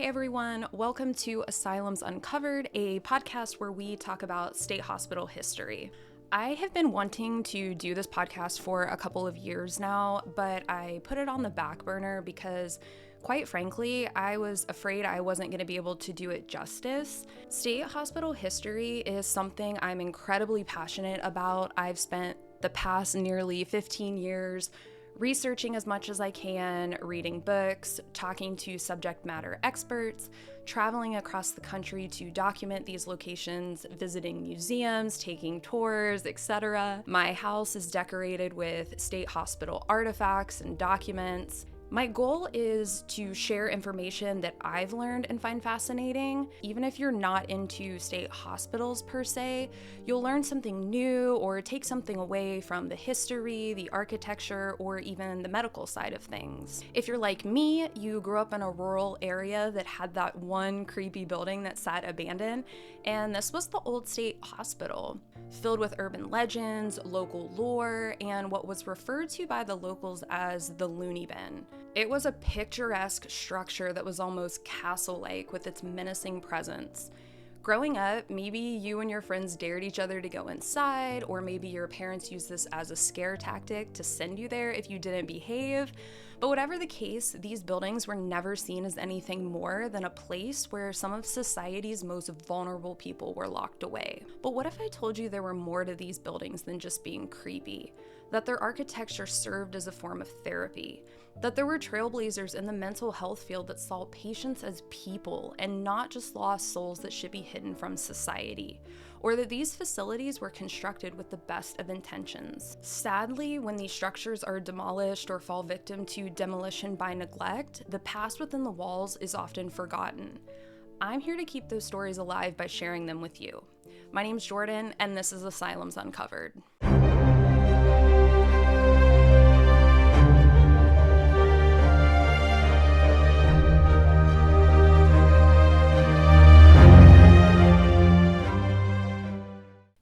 Hey everyone, welcome to Asylums Uncovered, a podcast where we talk about state hospital history. I have been wanting to do this podcast for a couple of years now, but I put it on the back burner because, quite frankly, I was afraid I wasn't going to be able to do it justice. State hospital history is something I'm incredibly passionate about. I've spent the past nearly 15 years researching as much as I can, reading books, talking to subject matter experts, traveling across the country to document these locations, visiting museums, taking tours, etc. My house is decorated with state hospital artifacts and documents. My goal is to share information that I've learned and find fascinating. Even if you're not into state hospitals per se, you'll learn something new or take something away from the history, the architecture, or even the medical side of things. If you're like me, you grew up in a rural area that had that one creepy building that sat abandoned, and this was the old state hospital, filled with urban legends, local lore, and what was referred to by the locals as the loony bin. It was a picturesque structure that was almost castle-like with its menacing presence. Growing up, maybe you and your friends dared each other to go inside, or maybe your parents used this as a scare tactic to send you there if you didn't behave. But whatever the case, these buildings were never seen as anything more than a place where some of society's most vulnerable people were locked away. But what if I told you there were more to these buildings than just being creepy? That their architecture served as a form of therapy, that there were trailblazers in the mental health field that saw patients as people and not just lost souls that should be hidden from society, or that these facilities were constructed with the best of intentions. Sadly, when these structures are demolished or fall victim to demolition by neglect, the past within the walls is often forgotten. I'm here to keep those stories alive by sharing them with you. My name's Jordan, and this is Asylums Uncovered.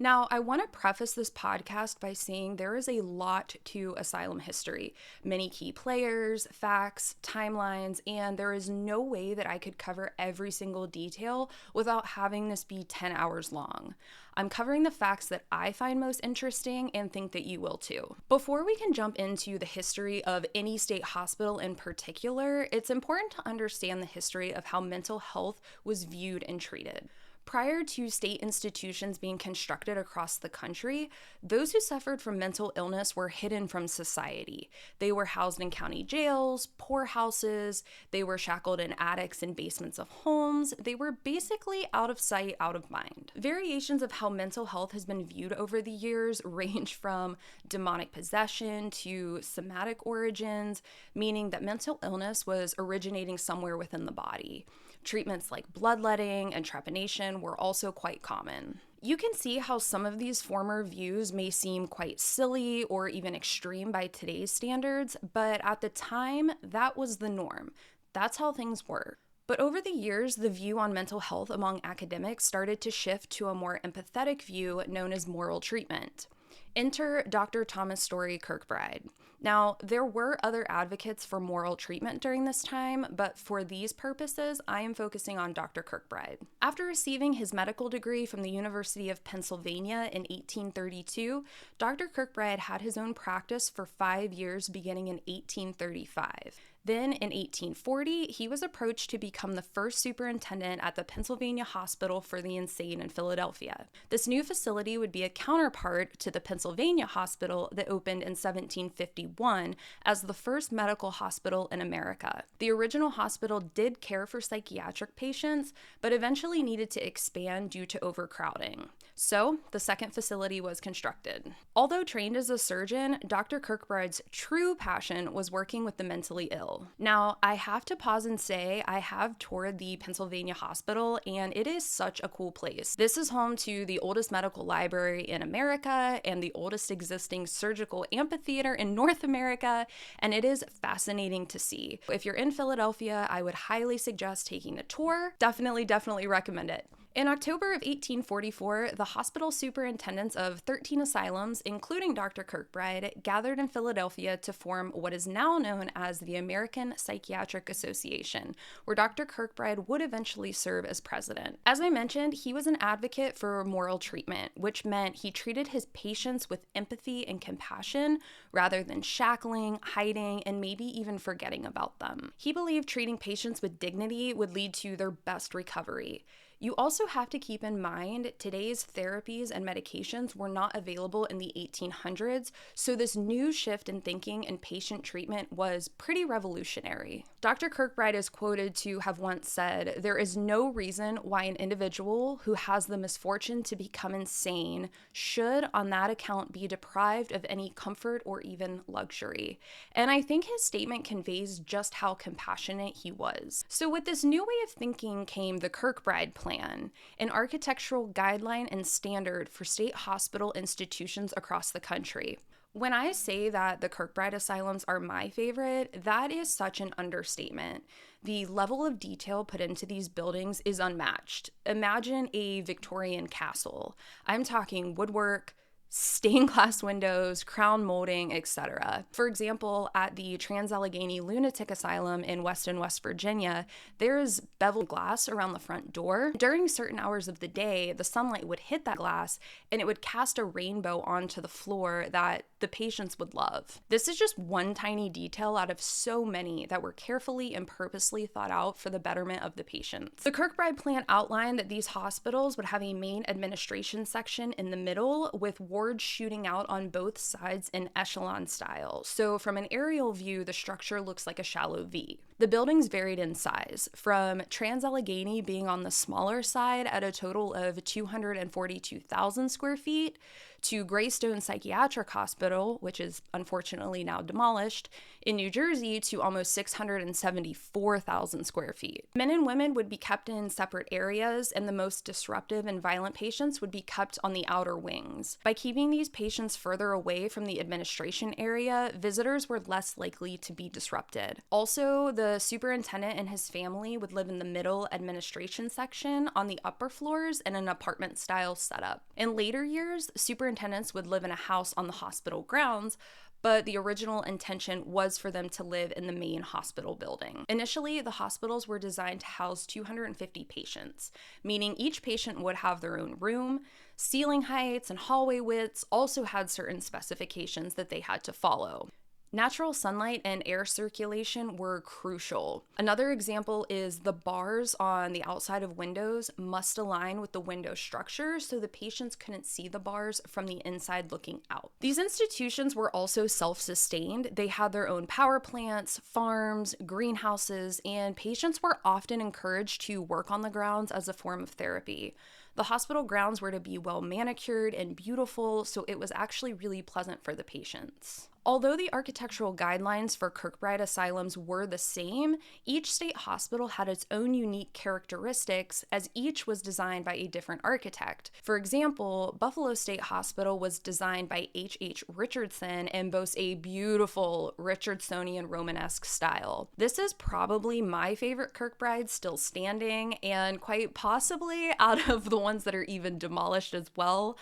Now, I want to preface this podcast by saying there is a lot to asylum history, many key players, facts, timelines, and there is no way that I could cover every single detail without having this be 10 hours long. I'm covering the facts that I find most interesting and think that you will too. Before we can jump into the history of any state hospital in particular, it's important to understand the history of how mental health was viewed and treated. Prior to state institutions being constructed across the country, those who suffered from mental illness were hidden from society. They were housed in county jails, poorhouses, they were shackled in attics and basements of homes. They were basically out of sight, out of mind. Variations of how mental health has been viewed over the years range from demonic possession to somatic origins, meaning that mental illness was originating somewhere within the body. Treatments like bloodletting and trepanation were also quite common. You can see how some of these former views may seem quite silly or even extreme by today's standards, but at the time, that was the norm. That's how things were. But over the years, the view on mental health among academics started to shift to a more empathetic view known as moral treatment. Enter Dr. Thomas Story Kirkbride. Now, there were other advocates for moral treatment during this time, but for these purposes, I am focusing on Dr. Kirkbride. After receiving his medical degree from the University of Pennsylvania in 1832, Dr. Kirkbride had his own practice for 5 years beginning in 1835. Then, in 1840, he was approached to become the first superintendent at the Pennsylvania Hospital for the Insane in Philadelphia. This new facility would be a counterpart to the Pennsylvania Hospital that opened in 1751 as the first medical hospital in America. The original hospital did care for psychiatric patients, but eventually needed to expand due to overcrowding. So, the second facility was constructed. Although trained as a surgeon, Dr. Kirkbride's true passion was working with the mentally ill. Now, I have to pause and say I have toured the Pennsylvania Hospital, and it is such a cool place. This is home to the oldest medical library in America and the oldest existing surgical amphitheater in North America, and it is fascinating to see. If you're in Philadelphia, I would highly suggest taking a tour. Definitely recommend it. In October of 1844, the hospital superintendents of 13 asylums, including Dr. Kirkbride, gathered in Philadelphia to form what is now known as the American Psychiatric Association, where Dr. Kirkbride would eventually serve as president. As I mentioned, he was an advocate for moral treatment, which meant he treated his patients with empathy and compassion rather than shackling, hiding, and maybe even forgetting about them. He believed treating patients with dignity would lead to their best recovery. You also have to keep in mind today's therapies and medications were not available in the 1800s, so this new shift in thinking and patient treatment was pretty revolutionary. Dr. Kirkbride is quoted to have once said, "There is no reason why an individual who has the misfortune to become insane should, on that account, be deprived of any comfort or even luxury." And I think his statement conveys just how compassionate he was. So with this new way of thinking came the Kirkbride Plan, an architectural guideline and standard for state hospital institutions across the country. When I say that the Kirkbride asylums are my favorite, that is such an understatement. The level of detail put into these buildings is unmatched. Imagine a Victorian castle. I'm talking woodwork, stained glass windows, crown molding, etc. For example, at the Trans-Allegheny Lunatic Asylum in Weston, West Virginia, there's beveled glass around the front door. During certain hours of the day, the sunlight would hit that glass and it would cast a rainbow onto the floor that the patients would love. This is just one tiny detail out of so many that were carefully and purposely thought out for the betterment of the patients. The Kirkbride Plan outlined that these hospitals would have a main administration section in the middle with wards shooting out on both sides in echelon style. So from an aerial view, the structure looks like a shallow V. The buildings varied in size, from Trans-Allegheny being on the smaller side at a total of 242,000 square feet, to Greystone Psychiatric Hospital, which is unfortunately now demolished, in New Jersey to almost 674,000 square feet. Men and women would be kept in separate areas, and the most disruptive and violent patients would be kept on the outer wings. By keeping these patients further away from the administration area, visitors were less likely to be disrupted. Also, the superintendent and his family would live in the middle administration section on the upper floors in an apartment-style setup. In later years, superintendents would live in a house on the hospital grounds, but the original intention was for them to live in the main hospital building. Initially, the hospitals were designed to house 250 patients, meaning each patient would have their own room. Ceiling heights and hallway widths also had certain specifications that they had to follow. Natural sunlight and air circulation were crucial. Another example is the bars on the outside of windows must align with the window structure so the patients couldn't see the bars from the inside looking out. These institutions were also self-sustained. They had their own power plants, farms, greenhouses, and patients were often encouraged to work on the grounds as a form of therapy. The hospital grounds were to be well manicured and beautiful, so it was actually really pleasant for the patients. Although the architectural guidelines for Kirkbride asylums were the same, each state hospital had its own unique characteristics as each was designed by a different architect. For example, Buffalo State Hospital was designed by H.H. Richardson and boasts a beautiful Richardsonian Romanesque style. This is probably my favorite Kirkbride still standing, and quite possibly out of the ones that are even demolished as well.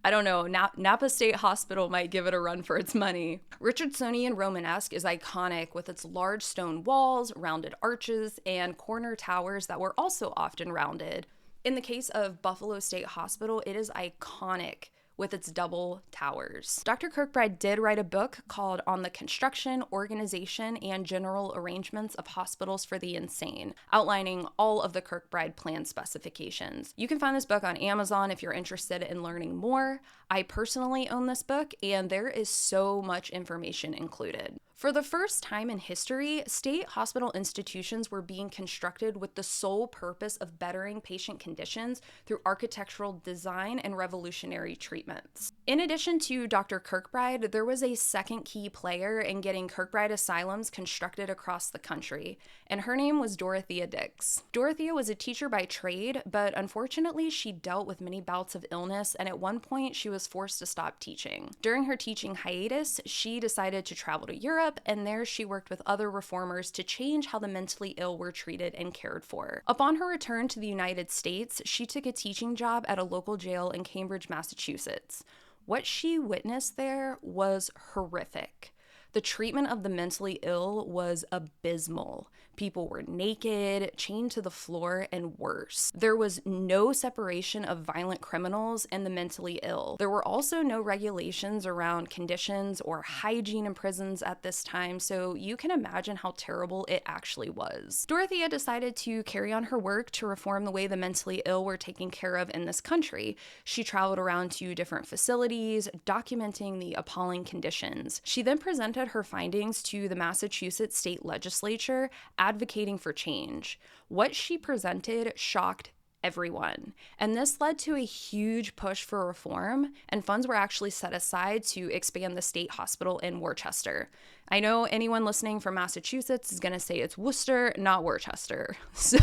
I don't know, Napa State Hospital might give it a run for its money. Richardsonian Romanesque is iconic with its large stone walls, rounded arches, and corner towers that were also often rounded. In the case of Buffalo State Hospital, it is iconic with its double towers. Dr. Kirkbride did write a book called On the Construction, Organization, and General Arrangements of Hospitals for the Insane, outlining all of the Kirkbride Plan specifications. You can find this book on Amazon if you're interested in learning more. I personally own this book, and there is so much information included. For the first time in history, state hospital institutions were being constructed with the sole purpose of bettering patient conditions through architectural design and revolutionary treatments. In addition to Dr. Kirkbride, there was a second key player in getting Kirkbride asylums constructed across the country, and her name was Dorothea Dix. Dorothea was a teacher by trade, but unfortunately she dealt with many bouts of illness, and at one point she was forced to stop teaching. During her teaching hiatus, she decided to travel to Europe Europe, and there she worked with other reformers to change how the mentally ill were treated and cared for. Upon her return to the United States, she took a teaching job at a local jail in Cambridge, Massachusetts. What she witnessed there was horrific. The treatment of the mentally ill was abysmal. People were naked, chained to the floor, and worse. There was no separation of violent criminals and the mentally ill. There were also no regulations around conditions or hygiene in prisons at this time, so you can imagine how terrible it actually was. Dorothea decided to carry on her work to reform the way the mentally ill were taken care of in this country. She traveled around to different facilities, documenting the appalling conditions. She then presented her findings to the Massachusetts state legislature, advocating for change. What she presented shocked everyone, and this led to a huge push for reform, and funds were actually set aside to expand the state hospital in Worcester. I know anyone listening from Massachusetts is going to say it's Worcester, not Worcester, so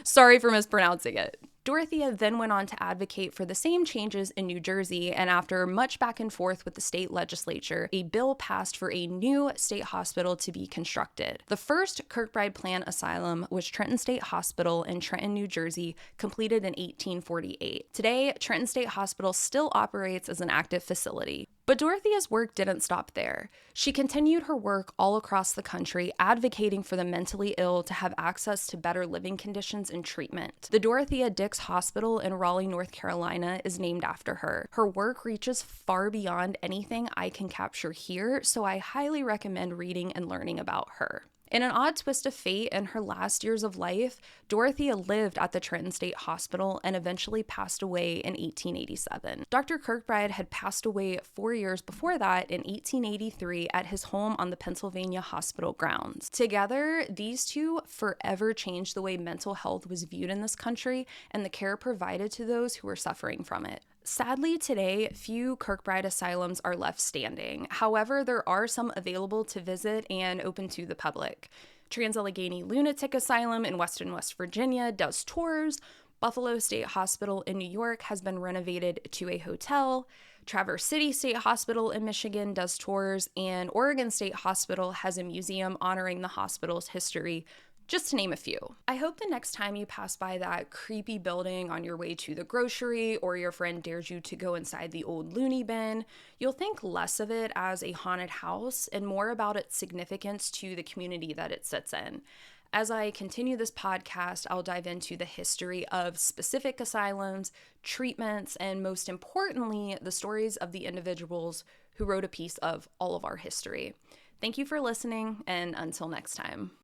sorry for mispronouncing it. Dorothea then went on to advocate for the same changes in New Jersey, and after much back and forth with the state legislature, a bill passed for a new state hospital to be constructed. The first Kirkbride Plan asylum was Trenton State Hospital in Trenton, New Jersey, completed in 1848. Today, Trenton State Hospital still operates as an active facility. But Dorothea's work didn't stop there. She continued her work all across the country, advocating for the mentally ill to have access to better living conditions and treatment. The Dorothea Dix Hospital in Raleigh, North Carolina is named after her. Her work reaches far beyond anything I can capture here, so I highly recommend reading and learning about her. In an odd twist of fate, in her last years of life, Dorothea lived at the Trenton State Hospital and eventually passed away in 1887. Dr. Kirkbride had passed away 4 years before that in 1883 at his home on the Pennsylvania Hospital grounds. Together, these two forever changed the way mental health was viewed in this country and the care provided to those who were suffering from it. Sadly, today, few Kirkbride asylums are left standing. However, there are some available to visit and open to the public. Trans-Allegheny Lunatic Asylum in Weston, West Virginia does tours. Buffalo State Hospital in New York has been renovated to a hotel. Traverse City State Hospital in Michigan does tours, and Oregon State Hospital has a museum honoring the hospital's history, just to name a few. I hope the next time you pass by that creepy building on your way to the grocery, or your friend dares you to go inside the old loony bin, you'll think less of it as a haunted house and more about its significance to the community that it sits in. As I continue this podcast, I'll dive into the history of specific asylums, treatments, and most importantly, the stories of the individuals who wrote a piece of all of our history. Thank you for listening, and until next time.